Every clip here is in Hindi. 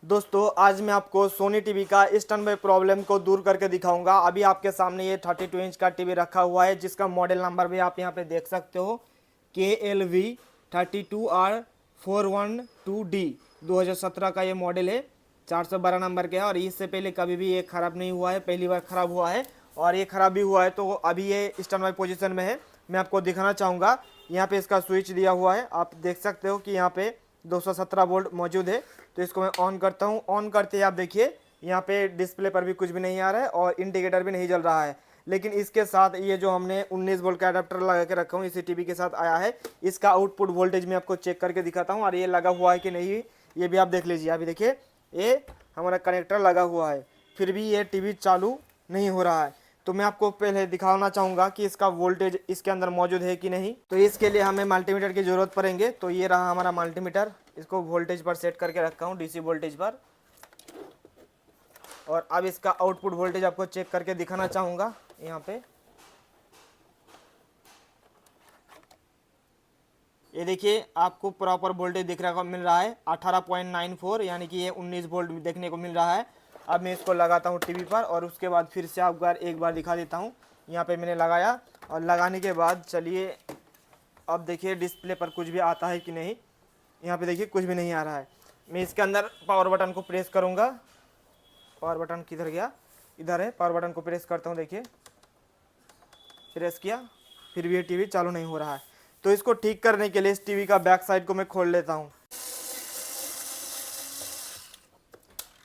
दोस्तों आज मैं आपको सोनी टीवी का स्टैंड बाय प्रॉब्लम को दूर करके दिखाऊंगा। अभी आपके सामने ये 32 इंच का टीवी रखा हुआ है जिसका मॉडल नंबर भी आप यहाँ पे देख सकते हो KLV32R412D 2017 का ये मॉडल है। 412 नंबर का है और इससे पहले कभी भी ये ख़राब नहीं हुआ है, पहली बार ख़राब हुआ है। और ये ख़राब भी हुआ है तो अभी ये स्टैंड बाय पोजीशन में है। मैं आपको दिखाना चाहूँगा। यहाँ पे इसका स्विच दिया हुआ है, आप देख सकते हो कि यहाँ पे 217 वोल्ट मौजूद है। तो इसको मैं ऑन करता हूँ। ऑन करते ही आप देखिए यहाँ पे डिस्प्ले पर भी कुछ भी नहीं आ रहा है और इंडिकेटर भी नहीं जल रहा है। लेकिन इसके साथ ये जो हमने 19 वोल्ट का अडेप्टर लगा के रखा हूँ इसी टीवी के साथ आया है। इसका आउटपुट वोल्टेज मैं आपको चेक करके दिखाता हूँ और ये लगा हुआ है कि नहीं ये भी आप देख लीजिए। अभी देखिए ये हमारा कनेक्टर लगा हुआ है, फिर भी ये टीवी चालू नहीं हो रहा है। तो मैं आपको पहले दिखाना चाहूँगा कि इसका वोल्टेज इसके अंदर मौजूद है कि नहीं। तो इसके लिए हमें मल्टीमीटर की ज़रूरत पड़ेंगे। तो ये रहा हमारा मल्टीमीटर, इसको वोल्टेज पर सेट करके रखा हूँ, डीसी वोल्टेज पर। और अब इसका आउटपुट वोल्टेज आपको चेक करके दिखाना चाहूँगा। यहाँ पे ये देखिए आपको प्रॉपर वोल्टेज दिख रहा मिल रहा है 18.94, यानी कि ये 19 वोल्ट देखने को मिल रहा है। अब मैं इसको लगाता हूँ टीवी पर और उसके बाद फिर से आपको एक बार दिखा देता हूँ। यहाँ पे मैंने लगाया और लगाने के बाद चलिए अब देखिए डिस्प्ले पर कुछ भी आता है कि नहीं। यहाँ पे देखिए कुछ भी नहीं आ रहा है। मैं इसके अंदर पावर बटन को प्रेस करूँगा। पावर बटन किधर गया, इधर है। पावर बटन को प्रेस करता हूँ, देखिए प्रेस किया, फिर भी ये टीवी चालू नहीं हो रहा है। तो इसको ठीक करने के लिए इस टीवी का बैक साइड को मैं खोल लेता हूँ।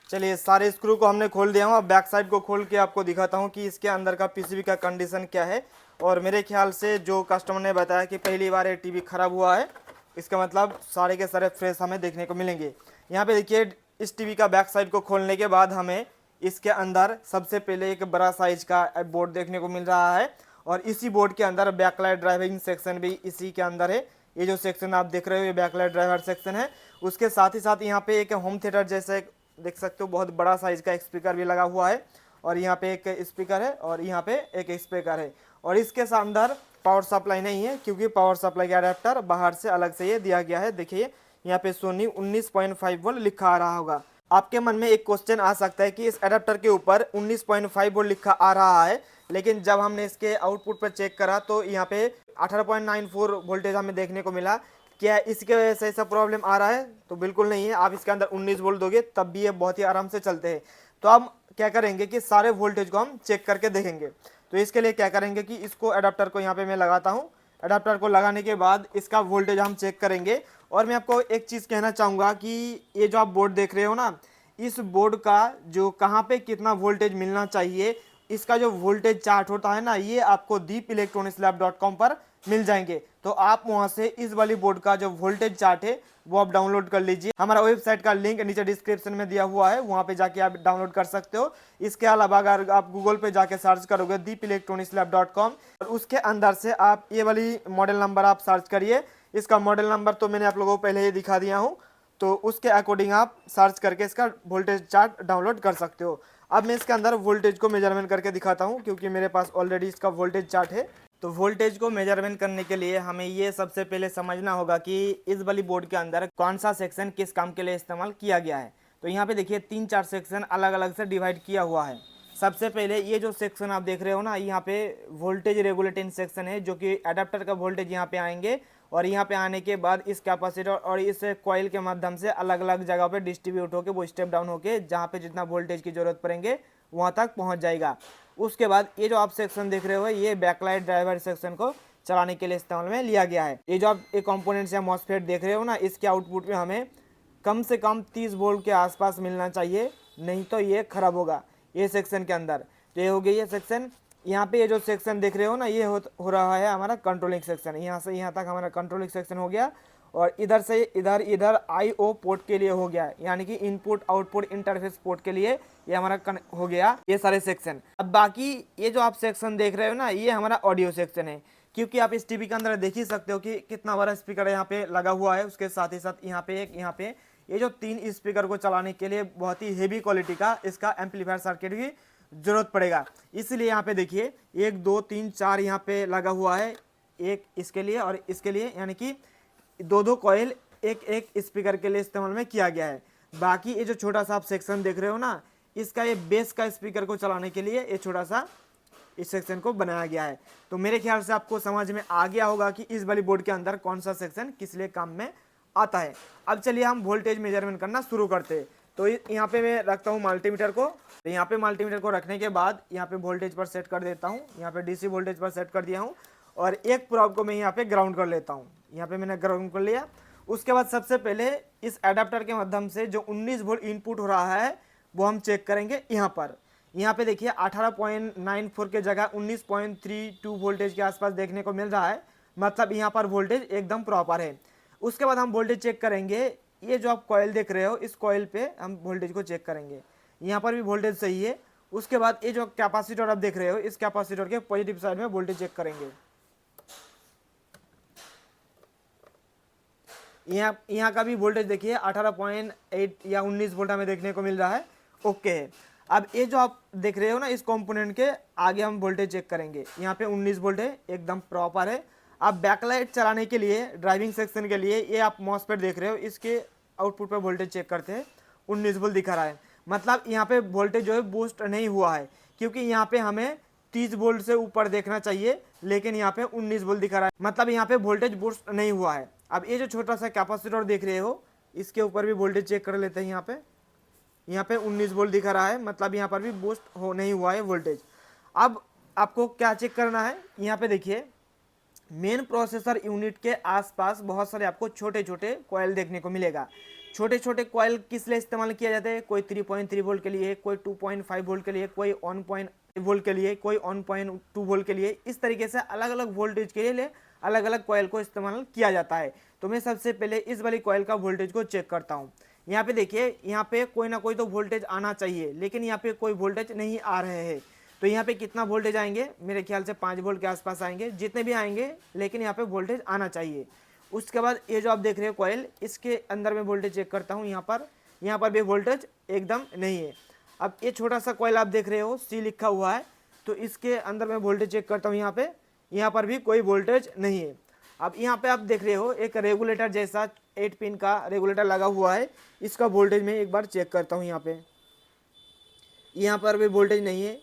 चलिए सारे स्क्रू को हमने खोल दिया हूँ। अब बैक साइड को खोल के आपको दिखाता हूँ कि इसके अंदर का पीसीबी का कंडीशन क्या है। और मेरे ख्याल से जो कस्टमर ने बताया कि पहली बार ये टीवी ख़राब हुआ है, इसका मतलब सारे के सारे फ्रेश हमें देखने को मिलेंगे। यहाँ पे देखिए इस टीवी का बैक साइड को खोलने के बाद हमें इसके अंदर सबसे पहले एक बड़ा साइज का बोर्ड देखने को मिल रहा है। और इसी बोर्ड के अंदर बैकलाइट ड्राइविंग सेक्शन भी इसी के अंदर है। ये जो सेक्शन आप देख रहे हो ये बैकलाइट ड्राइवर सेक्शन है। उसके साथ ही साथ यहाँ पे एक होम थिएटर जैसे देख सकते हो बहुत बड़ा साइज का एक स्पीकर भी लगा हुआ है। और यहाँ पे एक स्पीकर है और यहाँ पे एक स्पीकर है। और इसके अंदर पावर सप्लाई नहीं है क्योंकि पावर सप्लाई का अडेप्टर बाहर से अलग से ये दिया गया है। देखिए यहाँ पे सोनी 19.5 वोल्ट लिखा आ रहा होगा। आपके मन में एक क्वेश्चन आ सकता है कि इस अडेप्टर के ऊपर 19.5 वोल्ट लिखा आ रहा है, लेकिन जब हमने इसके आउटपुट पर चेक करा तो यहाँ पे 18.94 वोल्टेज हमें देखने को मिला। क्या इसके वजह से ऐसा प्रॉब्लम आ रहा है? तो बिल्कुल नहीं है। आप इसके अंदर 19 वोल्ट दोगे तब भी ये बहुत ही आराम से चलते हैं। तो हम क्या करेंगे कि सारे वोल्टेज को हम चेक करके देखेंगे। तो इसके लिए क्या करेंगे कि इसको अडाप्टर को यहाँ पे मैं लगाता हूँ। अडाप्टर को लगाने के बाद इसका वोल्टेज हम चेक करेंगे। और मैं आपको एक चीज़ कहना चाहूँगा कि ये जो आप बोर्ड देख रहे हो ना, इस बोर्ड का जो कहाँ पे कितना वोल्टेज मिलना चाहिए, इसका जो वोल्टेज चार्ट होता है ना, ये आपको deepelectronicslab.com पर मिल जाएंगे। तो आप वहां से इस वाली बोर्ड का जो वोल्टेज चार्ट है वो आप डाउनलोड कर लीजिए। हमारा वेबसाइट का लिंक नीचे डिस्क्रिप्शन में दिया हुआ है, वहां पे जाके आप डाउनलोड कर सकते हो। इसके अलावा अगर आप गूगल पे जाके सर्च करोगे deepelectronicslab.com और उसके अंदर से आप ये वाली मॉडल नंबर आप सर्च करिए। इसका मॉडल नंबर तो मैंने आप लोगों को पहले ही दिखा दिया हूँ, तो उसके अकॉर्डिंग आप सर्च करके इसका वोल्टेज चार्ट डाउनलोड कर सकते हो। अब मैं इसके अंदर वोल्टेज को मेजरमेंट करके दिखाता हूँ क्योंकि मेरे पास ऑलरेडी इसका वोल्टेज चार्ट है। तो वोल्टेज को मेजरमेंट करने के लिए हमें ये सबसे पहले समझना होगा कि इस वाली बोर्ड के अंदर कौन सा सेक्शन किस काम के लिए इस्तेमाल किया गया है। तो यहाँ पे देखिए 3-4 सेक्शन अलग अलग से डिवाइड किया हुआ है। सबसे पहले ये जो सेक्शन आप देख रहे हो ना, यहाँ पे वोल्टेज रेगुलेटिंग सेक्शन है, जो कि अडेप्टर का वोल्टेज यहाँ पे आएंगे और यहाँ पे आने के बाद इस कैपेसिटर और इस कॉइल के माध्यम से अलग अलग जगह पे डिस्ट्रीब्यूट होकर वो स्टेप डाउन होके जहाँ पे जितना वोल्टेज की जरूरत पड़ेंगे वहाँ तक पहुँच जाएगा। उसके बाद ये जो आप सेक्शन देख रहे हो ये बैकलाइट ड्राइवर सेक्शन को चलाने के लिए इस्तेमाल में लिया गया है। ये जो आप एक कंपोनेंट्स या मॉसफेट देख रहे हो ना, इसके आउटपुट में हमें कम से कम 30 वोल्ट के आसपास मिलना चाहिए, नहीं तो ये खराब होगा ये सेक्शन के अंदर। तो ये हो गई ये सेक्शन। यहाँ पे ये जो सेक्शन देख रहे हो ना, ये हो रहा है हमारा कंट्रोलिंग सेक्शन। यहाँ से यहाँ तक हमारा कंट्रोलिंग सेक्शन हो गया और इधर से इधर इधर IO पोर्ट के लिए हो गया, यानी कि इनपुट आउटपुट इंटरफेस पोर्ट के लिए ये हमारा हो गया ये सारे सेक्शन। अब बाकी ये जो आप सेक्शन देख रहे हो ना, ये हमारा ऑडियो सेक्शन है, क्योंकि आप इस टीवी के अंदर देख ही सकते हो कि कितना बड़ा स्पीकर यहाँ पे लगा हुआ है। उसके साथ ही साथ यहाँ पे एक यहाँ पे ये जो 3 स्पीकर को चलाने के लिए बहुत ही हेवी क्वालिटी का इसका एम्पलीफायर सर्किट भी जरूरत पड़ेगा। इसलिए यहाँ पे देखिए 1 2 3 4 यहाँ पे लगा हुआ है, एक इसके लिए और इसके लिए, यानी कि 2 कॉइल एक स्पीकर के लिए इस्तेमाल में किया गया है। बाकी ये जो छोटा सा आप सेक्शन देख रहे हो ना, इसका ये बेस का स्पीकर को चलाने के लिए ये छोटा सा इस सेक्शन को बनाया गया है। तो मेरे ख्याल से आपको समझ में आ गया होगा कि इस वाली बोर्ड के अंदर कौन सा सेक्शन किस लिए काम में आता है। अब चलिए हम वोल्टेज मेजरमेंट करना शुरू करते हैं। तो यहाँ पे मैं रखता हूँ मल्टीमीटर को। तो यहाँ पे मल्टीमीटर को रखने के बाद यहाँ पे वोल्टेज पर सेट कर देता हूँ। यहाँ पे डीसी वोल्टेज पर सेट कर दिया हूँ और एक प्रोब को मैं यहाँ पे ग्राउंड कर लेता हूँ। यहाँ पे मैंने ग्राउंड कर लिया। उसके बाद सबसे पहले इस एडाप्टर के माध्यम से जो 19 वोल्ट इनपुट हो रहा है वो हम चेक करेंगे। यहाँ पर यहाँ पे देखिए 18.94 के जगह 19.32 वोल्टेज के आसपास देखने को मिल रहा है, मतलब यहाँ पर वोल्टेज एकदम प्रॉपर है। उसके बाद हम वोल्टेज चेक करेंगे। ये जो आप कॉइल देख रहे हो, इस कॉइल पे हम वोल्टेज को चेक करेंगे। यहाँ पर भी वोल्टेज सही है। उसके बाद ये जो कैपेसिटर आप देख रहे हो, इस कैपेसिटर के पॉजिटिव साइड में वोल्टेज चेक करेंगे। यहाँ का भी वोल्टेज देखिए 18.8 या 19 वोल्ट हमें देखने को मिल रहा है। ओके है। अब ये जो आप देख रहे हो ना, इस कंपोनेंट के आगे हम वोल्टेज चेक करेंगे। यहाँ पे 19 वोल्ट है, एकदम प्रॉपर है। अब बैकलाइट चलाने के लिए, ड्राइविंग सेक्शन के लिए, ये आप मॉसफेट देख रहे हो, इसके आउटपुट पर वोल्टेज चेक करते हैं, 19 वोल्ट दिखा रहा है। मतलब यहाँ पे वोल्टेज जो है बूस्ट नहीं हुआ है, क्योंकि यहाँ पे हमें 30 वोल्ट से ऊपर देखना चाहिए, लेकिन यहाँ पे 19 वोल्ट दिखा रहा है, मतलब यहाँ पे वोल्टेज बूस्ट नहीं हुआ है। अब ये जो छोटा सा कैपेसिटर देख रहे हो, इसके ऊपर भी वोल्टेज चेक कर लेते हैं। यहाँ पे 19 वोल्ट दिखा रहा है, मतलब यहाँ पर भी बूस्ट हो नहीं हुआ है वोल्टेज। अब आपको क्या चेक करना है, यहाँ पे देखिए मेन प्रोसेसर यूनिट के आसपास बहुत सारे आपको छोटे छोटे कॉइल देखने को मिलेगा। छोटे छोटे कॉइल किस लिए इस्तेमाल किया जाता है? कोई 3.3 वोल्ट के लिए, कोई 2.5 वोल्ट के लिए, कोई 1.8 वोल्ट के लिए, कोई 1.2 वोल्ट के लिए। इस तरीके से अलग अलग वोल्टेज के लिए अलग अलग कॉइल को इस्तेमाल किया जाता है। तो मैं सबसे पहले इस वाली कॉइल का वोल्टेज को चेक करता हूँ। यहाँ पे देखिए, यहाँ पे कोई ना कोई तो वोल्टेज आना चाहिए, लेकिन यहाँ पे कोई वोल्टेज नहीं आ रहे हैं। तो यहाँ पे कितना वोल्टेज आएंगे? मेरे ख्याल से 5 वोल्ट के आसपास आएंगे, जितने भी आएंगे, लेकिन यहाँ पे वोल्टेज आना चाहिए। उसके बाद ये जो आप देख रहे हो कॉइल, इसके अंदर मैं वोल्टेज चेक करता हूँ। यहाँ पर भी वोल्टेज एकदम नहीं है। अब ये छोटा सा कॉइल आप देख रहे हो, सी लिखा हुआ है, तो इसके अंदर मैं वोल्टेज चेक करता हूँ। यहाँ पर भी कोई वोल्टेज नहीं है। अब यहाँ पे आप देख रहे हो एक रेगुलेटर जैसा 8 पिन का रेगुलेटर लगा हुआ है, इसका वोल्टेज मैं एक बार चेक करता हूँ। यहाँ पर भी वोल्टेज नहीं है,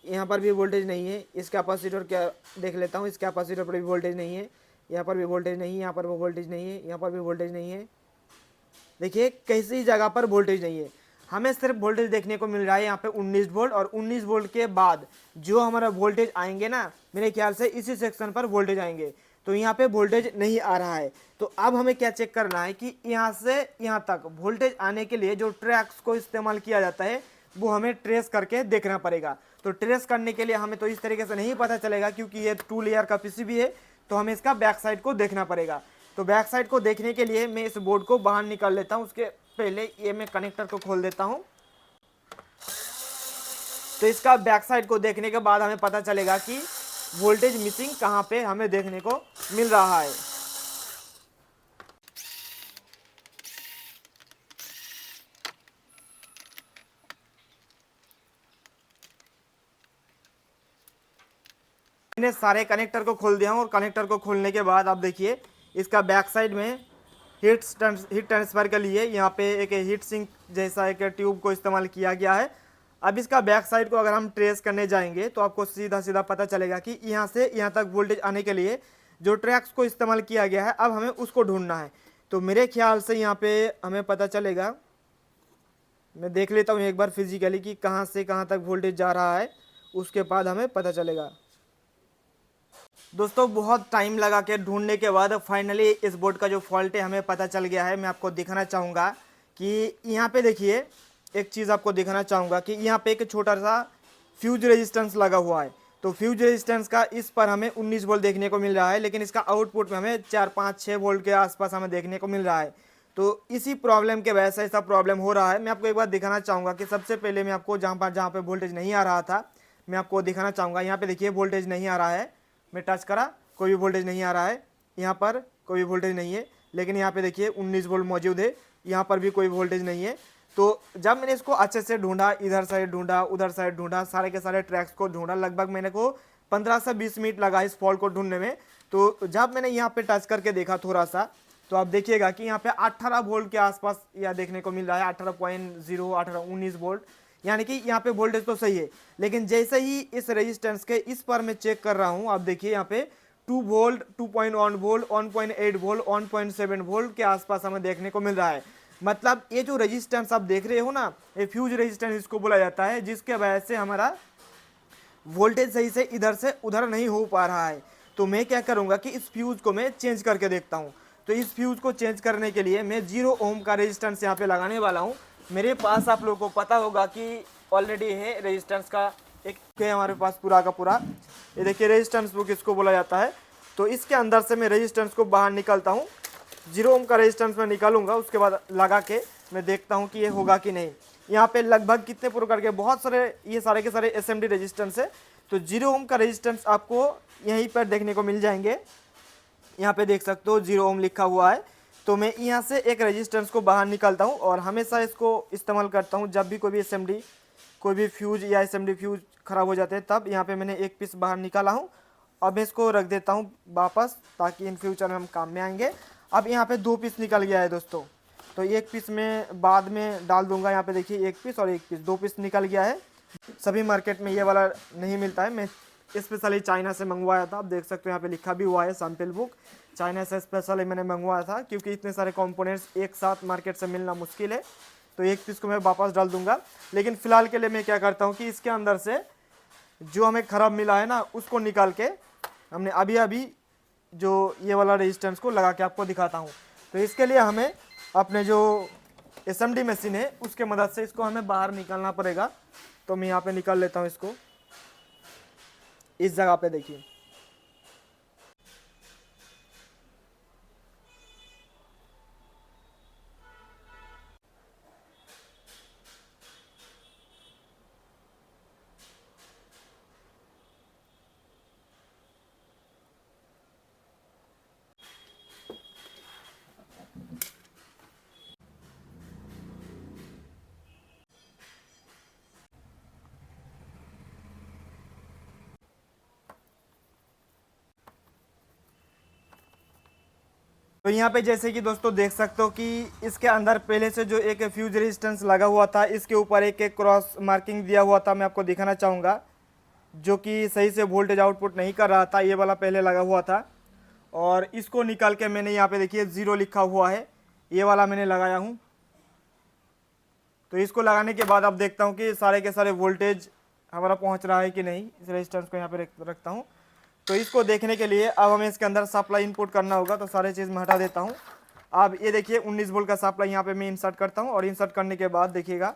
यहाँ पर भी वोल्टेज नहीं है। इस कैपेसिटर क्या देख लेता हूँ, इस कैपेसिटर पर भी वोल्टेज नहीं है, यहाँ पर भी वोल्टेज नहीं है, यहाँ पर भी वोल्टेज नहीं है, यहाँ पर भी वोल्टेज नहीं है। देखिए किसी जगह पर वोल्टेज नहीं है। हमें सिर्फ वोल्टेज देखने को मिल रहा है यहाँ पे 19 वोल्ट, और 19 वोल्ट के बाद जो हमारा वोल्टेज आएंगे ना, मेरे ख्याल से इसी सेक्शन पर वोल्टेज आएंगे। तो यहाँ पे वोल्टेज नहीं आ रहा है। तो अब हमें क्या चेक करना है कि यहाँ से यहाँ तक वोल्टेज आने के लिए जो ट्रैक्स को इस्तेमाल किया जाता है वो हमें ट्रेस करके देखना पड़ेगा। तो ट्रेस करने के लिए हमें तो इस तरीके से नहीं पता चलेगा, क्योंकि ये 2 लेयर का पीसीबी है, तो हमें इसका बैक साइड को देखना पड़ेगा। तो बैक साइड को देखने के लिए मैं इस बोर्ड को बाहर निकाल लेता हूँ। उसके पहले ये मैं कनेक्टर को खोल देता हूँ। तो इसका बैक साइड को देखने के बाद हमें पता चलेगा कि वोल्टेज मिसिंग कहाँ पे हमें देखने को मिल रहा है। मैंने सारे कनेक्टर को खोल दिया हूँ, और कनेक्टर को खोलने के बाद आप देखिए इसका बैक साइड में हीट ट्रांसफर के लिए यहाँ पे एक हीट सिंक जैसा एक ट्यूब को इस्तेमाल किया गया है। अब इसका बैक साइड को अगर हम ट्रेस करने जाएंगे तो आपको सीधा सीधा पता चलेगा कि यहाँ से यहाँ तक वोल्टेज आने के लिए जो ट्रैक्स को इस्तेमाल किया गया है, अब हमें उसको ढूंढना है। तो मेरे ख्याल से यहाँ पे हमें पता चलेगा, मैं देख लेता हूँ एक बार फिजिकली कि कहाँ से कहाँ तक वोल्टेज जा रहा है, उसके बाद हमें पता चलेगा। दोस्तों बहुत टाइम लगा के ढूंढने के बाद फाइनली इस बोर्ड का जो फॉल्ट है हमें पता चल गया है। मैं आपको दिखाना चाहूँगा कि यहाँ पे देखिए, एक चीज़ आपको दिखाना चाहूँगा कि यहाँ पे एक छोटा सा फ्यूज रेजिस्टेंस लगा हुआ है। तो फ्यूज रेजिस्टेंस का इस पर हमें 19 वोल्ट देखने को मिल रहा है, लेकिन इसका आउटपुट में हमें 4, 5, 6 वोल्ट के आसपास हमें देखने को मिल रहा है। तो इसी प्रॉब्लम के वजह से ऐसा प्रॉब्लम हो रहा है। मैं आपको एक बार दिखाना चाहूँगा कि सबसे पहले मैं आपको जहाँ पे वोल्टेज नहीं आ रहा था, मैं आपको दिखाना चाहूँगा। यहाँ पे देखिए वोल्टेज नहीं आ रहा है, मैं टच करा, कोई भी वोल्टेज नहीं आ रहा है। यहाँ पर कोई भी वोल्टेज नहीं है, लेकिन यहाँ पे देखिए 19 वोल्ट मौजूद है, यहाँ पर भी कोई वोल्टेज नहीं है। तो जब मैंने इसको अच्छे से ढूंढा, इधर साइड ढूंढा, उधर साइड ढूंढा, सारे के सारे ट्रैक्स को ढूंढा, लगभग मैंने को 15 से 20 मिनट लगा इस फॉल्ट को ढूंढने में। तो जब मैंने यहाँ पे टच करके देखा थोड़ा सा, तो आप देखिएगा कि यहाँ पे 18 वोल्ट के आसपास यह देखने को मिल रहा है, 18.0, 19 वोल्ट, यानी कि यहाँ पे वोल्टेज तो सही है। लेकिन जैसे ही इस रेजिस्टेंस के इस पर मैं चेक कर रहा हूँ, आप देखिए यहाँ पे 2 वोल्ट, 2.1 वोल्ट, 1.8 वोल्ट, 1.7 वोल्ट के आसपास हमें देखने को मिल रहा है। मतलब ये जो रेजिस्टेंस आप देख रहे हो ना, ये फ्यूज रेजिस्टेंस इसको बोला जाता है, जिसके वजह से हमारा वोल्टेज सही से इधर से उधर नहीं हो पा रहा है। तो मैं क्या करूंगा कि इस फ्यूज को मैं चेंज करके देखता हूं। तो इस फ्यूज को चेंज करने के लिए मैं 0 ओम का रेजिस्टेंस यहाँ पे लगाने वाला हूँ। मेरे पास आप लोगों को पता होगा कि ऑलरेडी है रेजिस्टेंस का एक है हमारे पास पूरा का पूरा। ये देखिए रेजिस्टेंस बुक इसको बोला जाता है। तो इसके अंदर से मैं रेजिस्टेंस को बाहर निकालता हूँ। 0 ओम का रेजिस्टेंस मैं निकालूंगा, उसके बाद लगा के मैं देखता हूँ कि ये होगा कि नहीं। यहाँ पे लगभग कितने प्रकार के बहुत सारे ये सारे के सारे एसएमडी रेजिस्टेंस है। तो 0 ओम का रेजिस्टेंस आपको यहीं पर देखने को मिल जाएंगे। यहाँ पे देख सकते हो 0 ओम लिखा हुआ है। तो मैं यहाँ से एक रेजिस्टेंस को बाहर निकालता हूँ और हमेशा इसको इस्तेमाल करता हूँ जब भी कोई भी एसएमडी, कोई भी फ्यूज या एसएमडी फ्यूज खराब हो जाते हैं, तब यहाँ पे मैंने एक पीस बाहर निकाला हूँ। अब मैं इसको रख देता हूँ वापस, ताकि इन फ्यूचर में हम काम में आएंगे। अब यहाँ पे 2 पीस निकल गया है दोस्तों, तो एक पीस में बाद में डाल दूंगा। यहाँ पे देखिए एक पीस और एक पीस, 2 पीस निकल गया है। सभी मार्केट में ये वाला नहीं मिलता है, मैं स्पेशली चाइना से मंगवाया था। आप देख सकते हो यहाँ पे लिखा भी हुआ है सैंपल बुक, चाइना से स्पेशली मैंने मंगवाया था, क्योंकि इतने सारे कंपोनेंट्स एक साथ मार्केट से मिलना मुश्किल है। तो एक पीस को मैं वापस डाल दूंगा। लेकिन फिलहाल के लिए मैं क्या करता हूँ कि इसके अंदर से जो हमें ख़राब मिला है ना, उसको निकाल के हमने अभी अभी जो ये वाला रेजिस्टेंस को लगा के आपको दिखाता हूँ। तो इसके लिए हमें अपने जो एसएमडी मशीन है उसके मदद से इसको हमें बाहर निकालना पड़ेगा। तो मैं यहाँ पे निकाल लेता हूँ इसको, इस जगह पे देखिए। तो यहाँ पे जैसे कि दोस्तों देख सकते हो कि इसके अंदर पहले से जो एक फ्यूज रेजिस्टेंस लगा हुआ था, इसके ऊपर एक क्रॉस मार्किंग दिया हुआ था। मैं आपको दिखाना चाहूँगा, जो कि सही से वोल्टेज आउटपुट नहीं कर रहा था। ये वाला पहले लगा हुआ था और इसको निकाल के मैंने यहाँ पे देखिए 0 लिखा हुआ है, ये वाला मैंने लगाया हूँ। तो इसको लगाने के बाद अब देखता हूँ कि सारे के सारे वोल्टेज हमारा पहुँच रहा है कि नहीं। इस रेजिस्टेंस को यहाँ पे रखता हूँ। तो इसको देखने के लिए अब हमें इसके अंदर सप्लाई इनपुट करना होगा। तो सारे चीज़ मैं हटा देता हूँ। अब ये देखिए 19 वोल्ट का सप्लाई यहाँ पे मैं इंसर्ट करता हूँ और इंसर्ट करने के बाद देखिएगा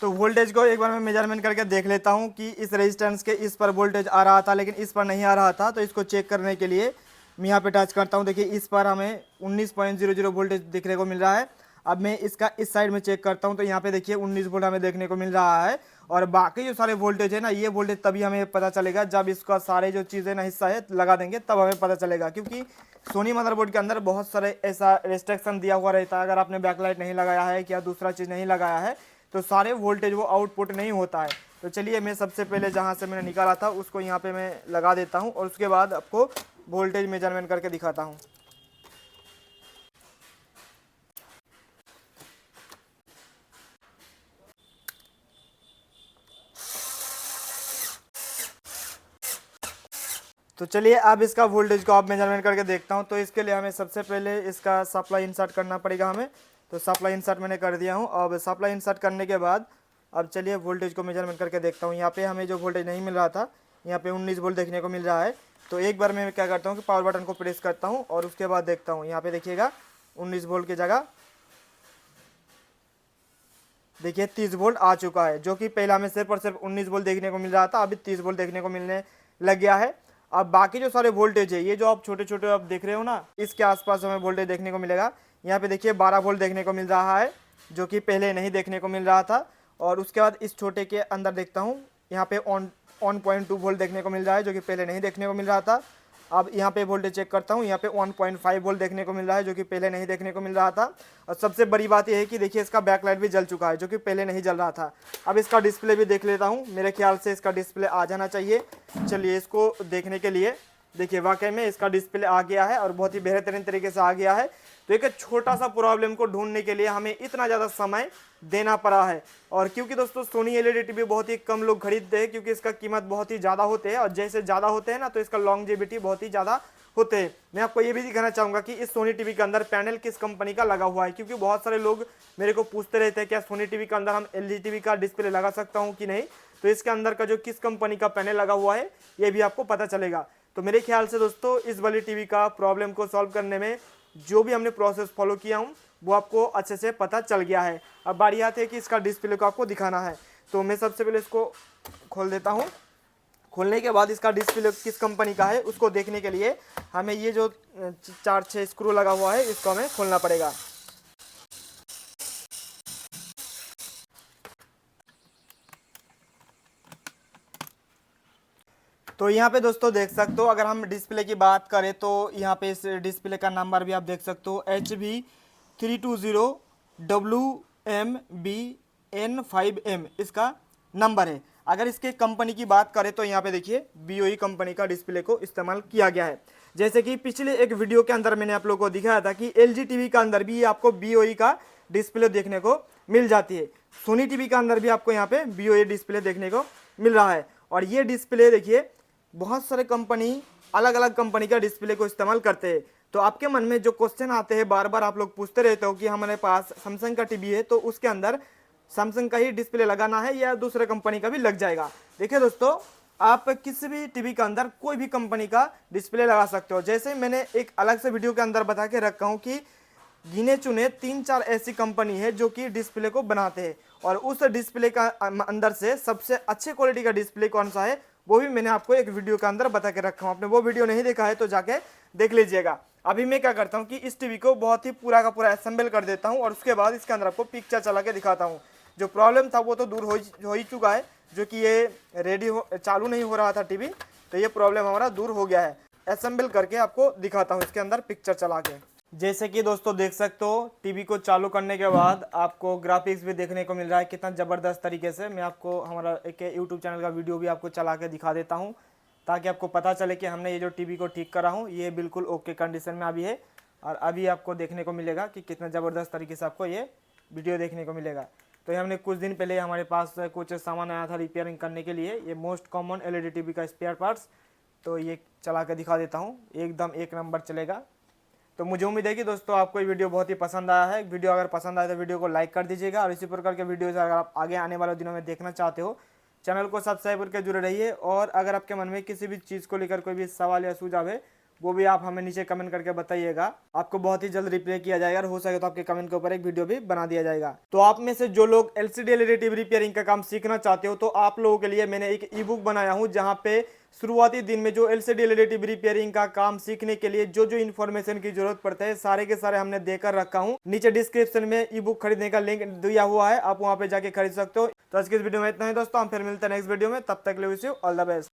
तो वोल्टेज को एक बार मैं मेजरमेंट करके देख लेता हूँ कि इस रेजिस्टेंस के इस पर वोल्टेज आ रहा था, लेकिन इस पर नहीं आ रहा था। तो इसको चेक करने के लिए मैं यहाँ पे टच करता हूँ। देखिए इस पर हमें 19.00 वोल्टेज देखने को मिल रहा है। अब मैं इसका इस साइड में चेक करता हूँ, तो यहाँ पे देखिए 19 वोल्ट हमें देखने को मिल रहा है। और बाकी जो सारे वोल्टेज है ना, ये वोल्टेज तभी हमें पता चलेगा जब इसका सारे जो चीज़ें ना हिस्सा है लगा देंगे, तब हमें पता चलेगा। क्योंकि सोनी मदरबोर्ड के अंदर बहुत सारे ऐसा रेस्ट्रिक्शन दिया हुआ रहता है, अगर आपने बैकलाइट नहीं लगाया है या दूसरा चीज़ नहीं लगाया है तो सारे वोल्टेज वो आउटपुट नहीं होता है। तो चलिए मैं सबसे पहले जहाँ से मैंने निकाला था उसको यहाँ पे मैं लगा देता हूँ और उसके बाद आपको वोल्टेज मेजरमेंट करके दिखाता हूँ। तो चलिए अब इसका वोल्टेज को आप मेजरमेंट करके देखता हूँ। तो इसके लिए हमें सबसे पहले इसका सप्लाई इंसर्ट करना पड़ेगा हमें। तो सप्लाई इंसर्ट मैंने कर दिया हूँ। अब सप्लाई इंसर्ट करने के बाद अब चलिए वोल्टेज को मेजरमेंट करके देखता हूँ। यहाँ पे हमें जो वोल्टेज नहीं मिल रहा था, यहाँ पे 19 वोल्ट देखने को मिल रहा है। तो एक बार मैं क्या करता हूँ कि पावर बटन को प्रेस करता हूँ और उसके बाद देखता हूँ। यहाँ पे देखिएगा 19 वोल्ट की जगह देखिए 30 वोल्ट आ चुका है, जो कि पहला हमें सिर्फ और सिर्फ 19 वोल्ट देखने को मिल रहा था, अभी 30 वोल्ट देखने को मिलने लग गया है। अब बाकी जो सारे वोल्टेज है, ये जो आप छोटे छोटे आप देख रहे हो ना, इसके आसपास हमें वोल्टेज देखने को मिलेगा। यहाँ पे देखिए 12 वोल्ट देखने को मिल रहा है, जो कि पहले नहीं देखने को मिल रहा था। और उसके बाद इस छोटे के अंदर देखता हूँ, यहाँ पे 1.2 वोल्ट देखने को मिल रहा है, जो कि पहले नहीं देखने को मिल रहा था। अब यहाँ पे वोल्टेज चेक करता हूँ, यहाँ पे 1.5 वोल्ट देखने को मिल रहा है, जो कि पहले नहीं देखने को मिल रहा था। और सबसे बड़ी बात यह है कि देखिए इसका बैकलाइट भी जल चुका है, जो कि पहले नहीं जल रहा था। अब इसका डिस्प्ले भी देख लेता हूँ, मेरे ख्याल से इसका डिस्प्ले आ जाना चाहिए। चलिए इसको देखने के लिए देखिए वाकई में इसका डिस्प्ले आ गया है और बहुत ही बेहतरीन तरीके से आ गया है। तो एक छोटा सा प्रॉब्लम को ढूंढने के लिए हमें इतना ज़्यादा समय देना पड़ा है। और क्योंकि दोस्तों सोनी एलईडी टीवी बहुत ही कम लोग खरीदते हैं, क्योंकि इसका कीमत बहुत ही ज़्यादा होते हैं, और जैसे ज़्यादा होते हैं ना तो इसका लॉन्जेविटी बहुत ही ज़्यादा होते हैं। मैं आपको ये भी दिखाना चाहूँगा कि इस सोनी टीवी के अंदर पैनल किस कंपनी का लगा हुआ है, क्योंकि बहुत सारे लोग मेरे को पूछते रहते हैं क्या सोनी टीवी के अंदर हम एलईडी टीवी का डिस्प्ले लगा सकता हूँ कि नहीं। तो इसके अंदर का जो किस कंपनी का पैनल लगा हुआ है ये भी आपको पता चलेगा। तो मेरे ख्याल से दोस्तों इस वाली टीवी का प्रॉब्लम को सॉल्व करने में जो भी हमने प्रोसेस फॉलो किया हूँ वो आपको अच्छे से पता चल गया है। अब बारी आती है कि इसका डिस्प्ले को आपको दिखाना है। तो मैं सबसे पहले इसको खोल देता हूँ। खोलने के बाद इसका डिस्प्ले किस कंपनी का है उसको देखने के लिए हमें ये जो 4-6 स्क्रू लगा हुआ है इसको हमें खोलना पड़ेगा। तो यहाँ पे दोस्तों देख सकते हो, अगर हम डिस्प्ले की बात करें तो यहाँ पे इस डिस्प्ले का नंबर भी आप देख सकते हो HB320WMBN5M इसका नंबर है। अगर इसके कंपनी की बात करें तो यहाँ पे देखिए BOE कंपनी का डिस्प्ले को इस्तेमाल किया गया है। जैसे कि पिछले एक वीडियो के अंदर मैंने आप लोगों को दिखाया था कि LG टीवी का अंदर भी आपको BOE का डिस्प्ले देखने को मिल जाती है। सोनी टीवी का अंदर भी आपको यहाँ पे BOE डिस्प्ले देखने को मिल रहा है। और ये डिस्प्ले देखिए बहुत सारे कंपनी अलग अलग कंपनी का डिस्प्ले को इस्तेमाल करते हैं। तो आपके मन में जो क्वेश्चन आते हैं बार बार आप लोग पूछते रहते हो कि हमारे पास सैमसंग का टीवी है तो उसके अंदर सैमसंग का ही डिस्प्ले लगाना है या दूसरे कंपनी का भी लग जाएगा। देखिए दोस्तों, आप किसी भी टीवी के अंदर कोई भी कंपनी का डिस्प्ले लगा सकते हो। जैसे मैंने एक अलग से वीडियो के अंदर बता के रखा हूँ कि गिने चुने 3-4 ऐसी कंपनी है जो कि डिस्प्ले को बनाते हैं, और उस डिस्प्ले का अंदर से सबसे अच्छे क्वालिटी का डिस्प्ले कौन सा है वो भी मैंने आपको एक वीडियो के अंदर बता के रखा हूँ। आपने वो वीडियो नहीं देखा है तो जाके देख लीजिएगा। अभी मैं क्या करता हूँ कि इस टीवी को बहुत ही पूरा का पूरा असेंबल कर देता हूँ और उसके बाद इसके अंदर आपको पिक्चर चला के दिखाता हूँ। जो प्रॉब्लम था वो तो दूर हो ही चुका है, जो कि ये चालू नहीं हो रहा था टीवी, तो ये प्रॉब्लम हमारा दूर हो गया है। असेंबल करके आपको दिखाता हूँ इसके अंदर पिक्चर चला के। जैसे कि दोस्तों देख सकते हो टीवी को चालू करने के बाद आपको ग्राफिक्स भी देखने को मिल रहा है कितना ज़बरदस्त तरीके से। मैं आपको हमारा एक यूट्यूब चैनल का वीडियो भी आपको चला के दिखा देता हूं ताकि आपको पता चले कि हमने ये जो टीवी को ठीक करा हूं ये बिल्कुल ओके कंडीशन में अभी है। और अभी आपको देखने को मिलेगा कि कितना ज़बरदस्त तरीके से आपको ये वीडियो देखने को मिलेगा। तो ये हमने कुछ दिन पहले हमारे पास कुछ सामान आया था रिपेयरिंग करने के लिए, ये मोस्ट कॉमन LED टीवी का स्पेयर पार्ट्स। तो ये चला के दिखा देता हूँ, एकदम एक नंबर चलेगा। तो मुझे उम्मीद है कि दोस्तों आपको ये वीडियो बहुत ही पसंद आया है। वीडियो अगर पसंद आए तो वीडियो को लाइक कर दीजिएगा, और इसी प्रकार के वीडियोज़ अगर आप आगे आने वाले दिनों में देखना चाहते हो चैनल को सब्सक्राइब करके जुड़े रहिए। और अगर आपके मन में किसी भी चीज़ को लेकर कोई भी सवाल या सुझाव है वो भी आप हमें नीचे कमेंट करके बताइएगा, आपको बहुत ही जल्द रिप्लाई किया जाएगा, और हो सके तो आपके कमेंट के ऊपर एक वीडियो भी बना दिया जाएगा। तो आप में से जो लोग LCD LED टीवी रिपेयरिंग का काम सीखना चाहते हो तो आप लोगों के लिए मैंने एक ई-बुक बनाया हूँ, जहाँ पे शुरुआती दिन में जो LCD LED टीवी रिपेयरिंग का काम सीखने के लिए जो जो इन्फॉर्मेशन की जरूरत पड़ता है सारे के सारे हमने देकर रखा हूँ। नीचे डिस्क्रिप्शन में ई-बुक खरीदने का लिंक दिया हुआ है, आप वहाँ पे जाके खरीद सकते हो। तो आज की इस वीडियो में इतना ही दोस्तों, हम फिर मिलते हैं नेक्स्ट वीडियो में, तब तक के लिए wish you all the best.